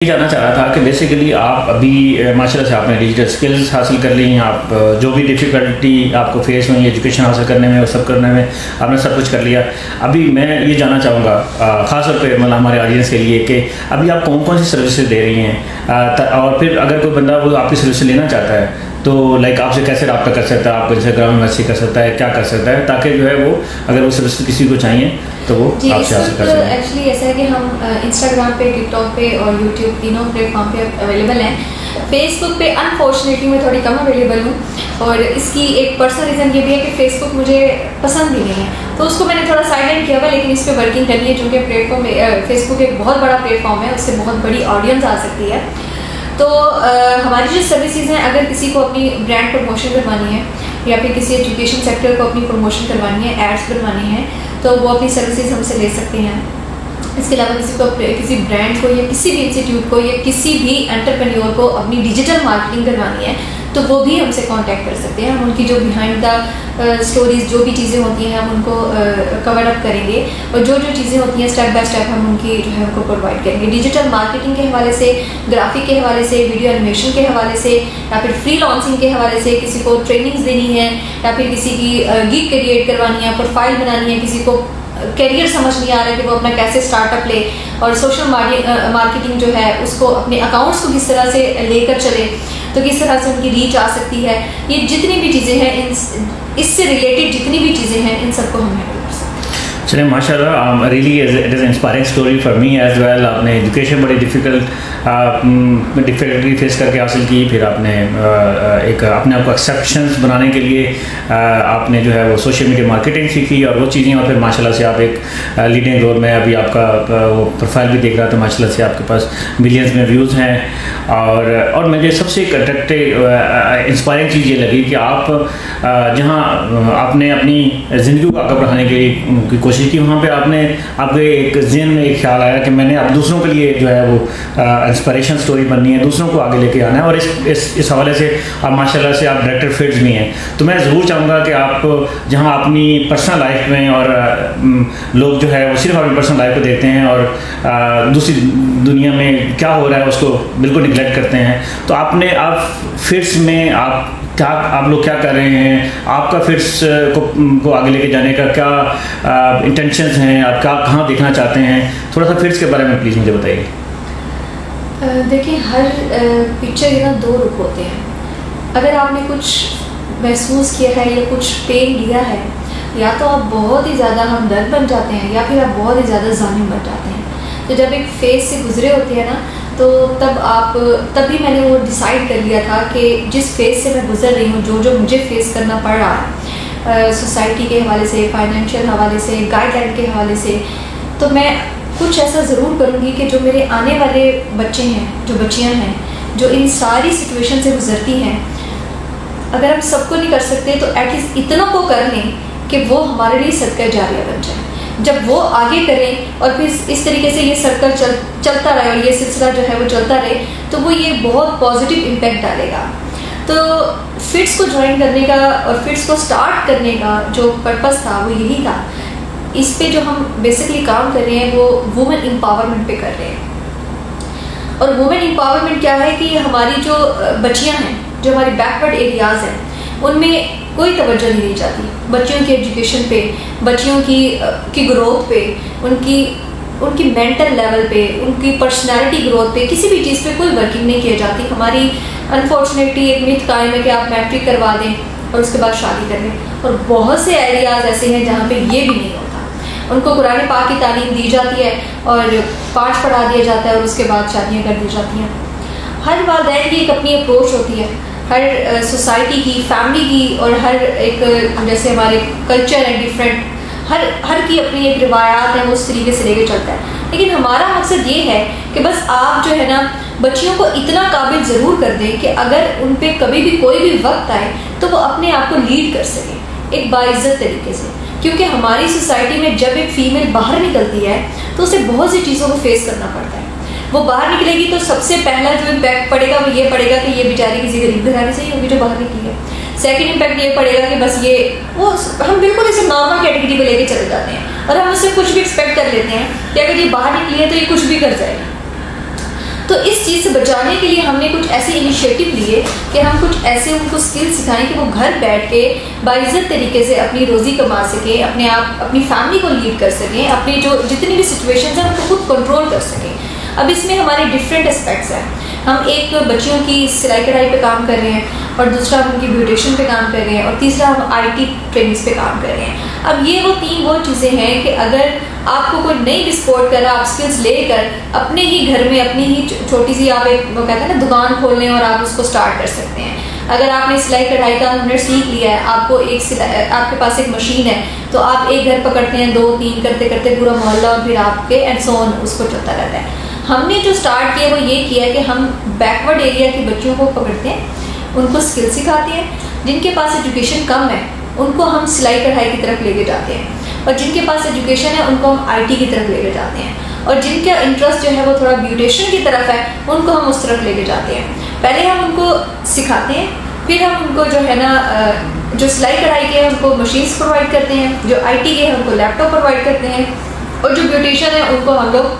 जानना चाह रहा था कि बेसिकली आप अभी माशाल्लाह से आपने डिजिटल स्किल्स हासिल कर ली हैं। आप जो भी डिफ़िकल्टी आपको फेस हुई एजुकेशन हासिल करने में और सब करने में आपने सब कुछ कर लिया। अभी मैं ये जानना चाहूँगा ख़ास तौर पे मतलब हमारे ऑडियंस के लिए कि अभी आप कौन कौन सी सर्विसेज दे रही हैं, और फिर अगर कोई बंदा वो आपकी सर्विस लेना चाहता है तो लाइक आपसे कैसे रब्ता कर सकता है, आपको इंस्टाग्राम में मैसेज कर सकता है, क्या कर सकता है ताकि जो है वो अगर वो सर्विस किसी को चाहिए तो वो आपसे हासिल कर सकें। एक्चुअली ऐसा है कि हम इंस्टाग्राम पे, टिकटॉक पे और यूट्यूब तीनों प्लेटफॉर्म पे अवेलेबल हैं। फेसबुक पे अनफॉर्चुनेटली मैं थोड़ी कम अवेलेबल हूँ और इसकी एक पर्सनल रीज़न ये भी है कि फेसबुक मुझे पसंद भी नहीं है, तो उसको मैंने थोड़ा साइलेंट किया हुआ, लेकिन इस पर वर्किंग करनी है क्योंकि प्लेटफॉर्म फेसबुक एक बहुत बड़ा प्लेटफॉर्म है, उससे बहुत बड़ी ऑडियंस आ सकती है। तो हमारी जो सर्विसेज हैं, अगर किसी को अपनी ब्रांड प्रमोशन करवानी है या फिर किसी एजुकेशन सेक्टर को अपनी प्रमोशन करवानी है, एड्स बनवानी है, तो वो अपनी सर्विसेज हमसे ले सकते हैं। इसके अलावा किसी को किसी ब्रांड को या किसी भी इंस्टीट्यूट को या किसी भी एंटरप्रेन्योर को अपनी डिजिटल मार्केटिंग करवानी है तो वो भी हमसे कांटेक्ट कर सकते हैं। हम उनकी जो बिहाइंड द स्टोरीज जो भी चीज़ें होती हैं हम उनको कवर अप करेंगे और जो जो चीज़ें होती हैं स्टेप बाय स्टेप हम उनकी जो है उनको प्रोवाइड करेंगे। डिजिटल मार्केटिंग के हवाले से, ग्राफिक के हवाले से, वीडियो एनिमेशन के हवाले से या फिर फ्री लॉन्चिंग के हवाले से, किसी को ट्रेनिंग्स देनी है या फिर किसी की गिग क्रिएट करवानी है, प्रोफाइल बनानी है, किसी को करियर समझ नहीं आ रहा है कि वो अपना कैसे स्टार्टअप ले और सोशल मार्केटिंग जो है उसको अपने अकाउंट्स को किस तरह से लेकर चले, तो किस तरह से उनकी रीच आ सकती है। ये जितनी भी चीज़ें हैं इससे रिलेटेड जितनी भी चीज़ें हैं इन सबको हम हैंडल कर सकते हैं। चलिए माशाल्लाह, really it is inspiring story for me as well. आपने एजुकेशन बड़ी डिफ़िकल्टी फेस करके हासिल की, फिर आपने एक अपने आप को एक्सेप्शंस बनाने के लिए आपने जो है वो सोशल मीडिया मार्केटिंग सीखी और वो चीज़ें, और फिर माशाल्लाह से आप एक लीडिंग रोल में अभी आपका वो प्रोफाइल भी देख रहा था, माशाल्लाह से आपके पास मिलियंस में व्यूज़ हैं। और मुझे सबसे एक अट्रैक्टिव इंस्पायरिंग चीज़ ये लगी कि आप जहाँ आपने अपनी ज़िंदगी को आगे बढ़ाने की कोशिश की, वहाँ पे आपके एक ज़हन में एक ख्याल आया कि मैंने अब दूसरों के लिए जो है वो इंस्पिरेशन स्टोरी बननी है, दूसरों को आगे लेके आना है। और इस हवाले से आप माशाल्लाह से आप डायरेक्टर फील्ड्स भी हैं, तो मैं ज़रूर चाहूँगा कि आप जहाँ अपनी पर्सनल लाइफ में और लोग जो है वो सिर्फ अपनी पर्सनल लाइफ को देखते हैं और दूसरी दुनिया में क्या हो रहा है उसको बिल्कुल निगलेक्ट करते हैं, तो आप फिट्स में आप लोग क्या कर रहे हैं, आपका फिट्स को आगे लेके जाने का क्या इंटेंशंस हैं, आप कहाँ देखना चाहते हैं, थोड़ा सा फिट्स के बारे में प्लीज़ मुझे बताइए। देखिए, हर पिक्चर के ना दो रुख होते हैं। अगर आपने कुछ महसूस किया है या कुछ पेन लिया है, या तो आप बहुत ही ज़्यादा हमदर्द बन जाते हैं या फिर आप बहुत ही ज़्यादा जालिम बन जाते हैं। तो जब एक फेज से गुजरे होते हैं ना, तो तभी मैंने वो डिसाइड कर लिया था कि जिस फेज से मैं गुजर रही हूँ, जो मुझे फेस करना पड़ रहा है सोसाइटी के हवाले से, फाइनेंशियल हवाले से, गाइडलाइन के हवाले से, तो मैं कुछ ऐसा ज़रूर करूँगी कि जो मेरे आने वाले बच्चे हैं, जो बच्चियाँ हैं, जो इन सारी सिचुएशन से गुजरती हैं, अगर हम सबको नहीं कर सकते तो एटलीस्ट इतनों को कर लें कि वो हमारे लिए सदका जारिया बन जाए। जब वो आगे करें और फिर इस तरीके से ये सर्कल चलता रहे और ये सिलसिला जो है वो चलता रहे, तो वो ये बहुत पॉजिटिव इम्पैक्ट डालेगा। तो फिट्स को ज्वाइन करने का और फिट्स को स्टार्ट करने का जो पर्पस था वो यही था। इस पे जो हम बेसिकली काम कर रहे हैं वो वुमेन एम्पावरमेंट पे कर रहे हैं। और वुमेन एम्पावरमेंट क्या है कि हमारी जो बच्चियां हैं, जो हमारी बैकवर्ड एरियाज़ हैं, उनमें कोई तवज्जो नहीं दी जाती। बच्चियों की एजुकेशन पे, बच्चियों की ग्रोथ पे, उनकी मेंटल लेवल पे, उनकी पर्सनालिटी ग्रोथ पे, किसी भी चीज़ पे कोई वर्किंग नहीं की जाती। हमारी अनफॉर्चुनेटली एक मिथ कायम है कि आप मैट्रिक करवा दें और उसके बाद शादी कर लें, और बहुत से एरियाज़ ऐसे हैं जहाँ पे ये भी नहीं होता। उनको कुरान पाक की तालीम दी जाती है और पाठ पढ़ा दिया जाता है और उसके बाद शादियाँ कर दी जाती हैं। हर वालिदैन की एक अपनी अप्रोच होती है, हर सोसाइटी की, फैमिली की, और हर एक जैसे हमारे कल्चर है डिफरेंट, हर की अपनी एक रिवायात है, वो उस तरीके से लेके चलता है। लेकिन हमारा मकसद ये है कि बस आप जो है ना बच्चियों को इतना काबिल ज़रूर कर दें कि अगर उन पर कभी भी कोई भी वक्त आए तो वो अपने आप को लीड कर सकें एक बाइज्जत तरीके से। क्योंकि हमारी सोसाइटी में जब एक फ़ीमेल बाहर निकलती है तो उसे बहुत सी चीज़ों को फेस करना पड़ता है। वो बाहर निकलेगी तो सबसे पहला जो इम्पैक्ट पड़ेगा वो ये पड़ेगा कि ये बेचारी किसी गरीब घराने से ही होगी जो बाहर निकली है। सेकंड इम्पैक्ट ये पड़ेगा कि बस हम बिल्कुल इसे नॉर्मल कैटेगरी पे लेके चले जाते हैं और हम उससे कुछ भी एक्सपेक्ट कर लेते हैं कि अगर ये बाहर निकली है तो ये कुछ भी कर जाएगी। तो इस चीज़ से बचाने के लिए हमने कुछ ऐसे इनिशिएटिव लिए कि हम कुछ ऐसे उनको स्किल सिखाएं कि वो घर बैठ के बाइज्जत तरीके से अपनी रोज़ी कमा सकें, अपने आप अपनी फैमिली को लीड कर सकें, अपनी जो जितनी भी सिचुएशंस हैं उनको खुद कंट्रोल कर सकें। अब इसमें हमारे डिफरेंट एस्पेक्ट्स हैं। हम एक बच्चियों की सिलाई कढ़ाई पे काम कर रहे हैं, और दूसरा हम उनकी ब्यूटिशियन पे काम कर रहे हैं, और तीसरा हम IT ट्रेनिंग्स पे काम कर रहे हैं। अब ये वो चीज़ें हैं कि अगर आपको कोई नहीं भी सपोर्ट कर रहा, आप स्किल्स लेकर अपने ही घर में अपनी ही छोटी सी आप एक वो कहते हैं ना दुकान खोल लें और आप उसको स्टार्ट कर सकते हैं। अगर आपने सिलाई कढ़ाई का हुनर सीख लिया है, आपको आपके पास एक मशीन है, तो आप एक घर पकड़ते हैं, 2-3 करते करते पूरा मोहल्ला, और फिर आपके एंड सो ऑन उसको चलता रहता है। हमने जो स्टार्ट किया वो ये किया कि हम बैकवर्ड एरिया के बच्चों को पकड़ते हैं, उनको स्किल सिखाते हैं। जिनके पास एजुकेशन कम है उनको हम सिलाई कढ़ाई की तरफ लेके जाते हैं, और जिनके पास एजुकेशन है उनको हम IT की तरफ लेके जाते हैं, और जिनका इंटरेस्ट जो है वो थोड़ा ब्यूटिशियन की तरफ है उनको हम उस तरफ लेके जाते हैं। पहले हम उनको सिखाते हैं, फिर हम उनको जो है ना जो सिलाई कढ़ाई के हैं उनको मशीन्स प्रोवाइड करते हैं, जो IT के हैं उनको लैपटॉप प्रोवाइड करते हैं, और जो ब्यूटिशियन है उनको हम लोग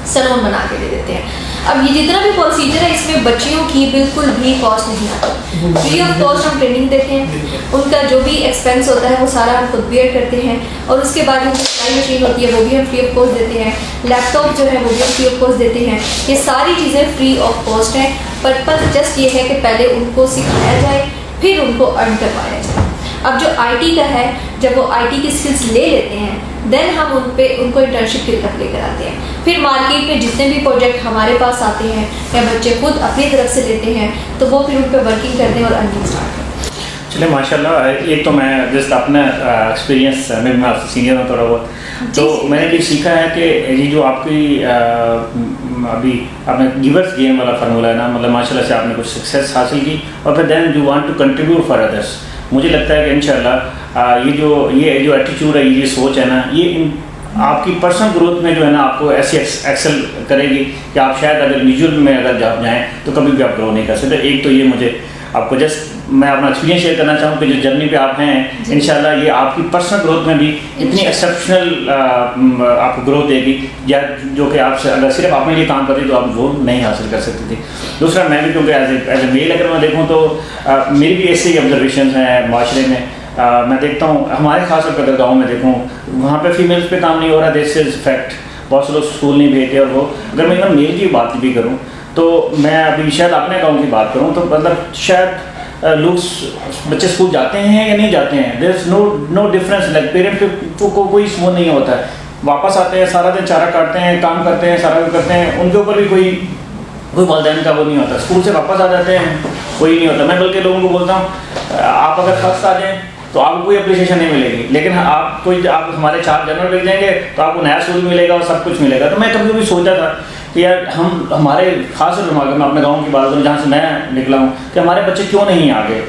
सैलून बना के दे देते हैं। अब ये जितना भी प्रोसीजर है इसमें बच्चियों की बिल्कुल भी कॉस्ट नहीं आती, फ्री ऑफ कॉस्ट हम ट्रेनिंग देते हैं। उनका जो भी एक्सपेंस होता है वो सारा हम खुद बेयर करते हैं, और उसके बाद जो सिलाई मशीन होती है वो भी हम फ्री ऑफ कॉस्ट देते हैं, लैपटॉप जो है वो भी हम फ्री ऑफ कॉस्ट देते हैं। ये सारी चीज़ें फ्री ऑफ कॉस्ट हैं। पर्पज़ जस्ट ये है कि पहले उनको सिखाया जाए, फिर उनको अर्न करवाया जाए। अब जो IT का है, जब वो IT की स्किल्स ले लेते हैं, देन हम उनको इंटर्नशिप की तरफ लेकर आते हैं। फिर मार्केट में जितने भी प्रोजेक्ट हमारे पास आते हैं या बच्चे खुद अपनी तरफ से लेते हैं, तो वो फिर उन पर वर्किंग करते हैं और अर्निंग स्टार्ट करते हैं। चलिए माशाल्लाह, एक तो मैं जस्ट अपना एक्सपीरियंस में मैं आपसे सीनियर हूँ थोड़ा बहुत, तो मैंने भी सीखा है कि ये जो आपकी अभी आपने गिवर्स गेन वाला फार्मूला है ना, मतलब माशाल्लाह से आपने कुछ सक्सेस हासिल की, और फिर then you want to contribute for others. मुझे लगता है कि इंशाल्लाह ये जो एटीट्यूड है, ये सोच है ना, ये आपकी पर्सनल ग्रोथ में जो है ना आपको ऐसे एक्सेल करेगी कि आप शायद अगर विजुअल में अगर जाएँ तो कभी भी आप ग्रो नहीं कर सकते। एक तो ये मुझे आपको जस्ट मैं अपना एक्सपीरियंस शेयर करना चाहूँ कि जो जर्नी पे आप हैं इंशाल्लाह ये आपकी पर्सनल ग्रोथ में भी इतनी एक्सेप्शनल आपको ग्रोथ देगी, या जो कि आपसे अगर सिर्फ अपने लिए काम करती तो आप वो नहीं हासिल कर सकती थी। दूसरा, मैं भी क्योंकि एज ए मेल अगर मैं देखूँ तो मेरी भी ऐसे ही ऑब्जर्वेशन हैं माशरे में। मैं देखता हूँ हमारे खास तौर पर अगर गाँव में देखूँ, वहाँ पर फीमेल्स पे काम नहीं हो रहा, दिस इज़ फैक्ट। बहुत से लोग स्कूल नहीं भेजते, और वो अगर मैं मेल की बात भी करूँ तो मैं अभी शायद अपने गाँव की बात करूँ तो मतलब शायद लोग बच्चे स्कूल जाते हैं या नहीं जाते हैं, there is no difference. Like parents को कोई स्मोन नहीं होता है, वापस आते हैं सारा दिन चारा काटते हैं, काम करते हैं, सारा कुछ करते हैं, उनके ऊपर भी कोई वालिदैन का वो नहीं होता। स्कूल से वापस आ जाते हैं, कोई नहीं होता। मैं बल्कि लोगों को बोलता हूँ आप अगर फर्स्ट आ जाएँ तो आपको कोई अप्रिसिएशन नहीं मिलेगी, लेकिन आप हमारे 4 जनरल मिल जाएंगे तो आपको नया स्कूल मिलेगा और सब कुछ मिलेगा। तो मैं कभी कभी सोचता था कि यार हमारे खास दिमाग में अपने गांव की बात करूँ जहाँ से मैं निकला हूँ, कि हमारे बच्चे क्यों नहीं आगे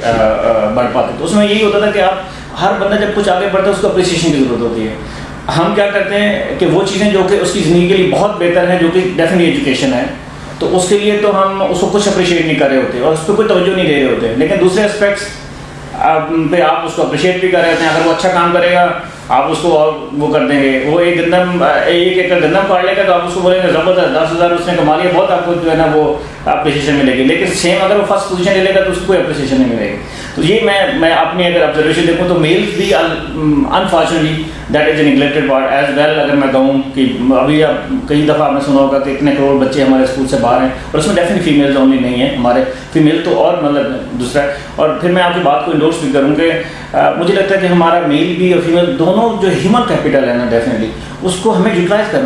बढ़ पाते। तो उसमें यही होता था कि आप हर बंदा जब कुछ आगे बढ़ता है उसको अप्रिसिएशन की ज़रूरत होती है। हम क्या करते हैं कि वो चीज़ें जो कि उसकी ज़िंदगी के लिए बहुत बेहतर है, जो कि डेफिनेटली एजुकेशन है, तो उसके लिए तो हम उसको कुछ अप्रिशिएट नहीं कर रहे होते और उस पर कोई तवज्जो नहीं दे रहे होते, लेकिन दूसरे एस्पेक्ट्स पे आप उसको अप्रिशिएट भी कर रहे होते हैं। अगर वो अच्छा काम करेगा आप उसको और वो कर देंगे। वो एक एकड़ गंदम पाड़ लेगा तो आप उसको बोलेंगे ज़बरदस्त, 10,000 उसने कमा लिया, बहुत आपको जो है ना वो अप्रिशिएशन मिलेगी। लेकिन सेम अगर वो फर्स्ट पोजीशन ले लेगा तो उसको कोई अप्रिशिएशन नहीं मिलेगी। तो ये मैं अपनी अगर ऑब्जर्वेशन देखूँ तो मेल्स भी unfortunately that is a neglected part as well. अगर मैं कहूँ कि अभी अब कई दफ़ा आपने सुना होगा कि इतने करोड़ बच्चे हमारे स्कूल से बाहर हैं, और उसमें डेफिनेटली फीमेल्स ओनली नहीं है, हमारे फीमेल तो और मतलब दूसरा है। और फिर मैं आपकी बात को इंडोर्स भी करूँ कि मुझे लगता है कि हमारा मेल भी और फीमेल दोनों जो ह्यूमन कैपिटल है ना, डेफिनेटली उसको हमें यूटिलाइज करना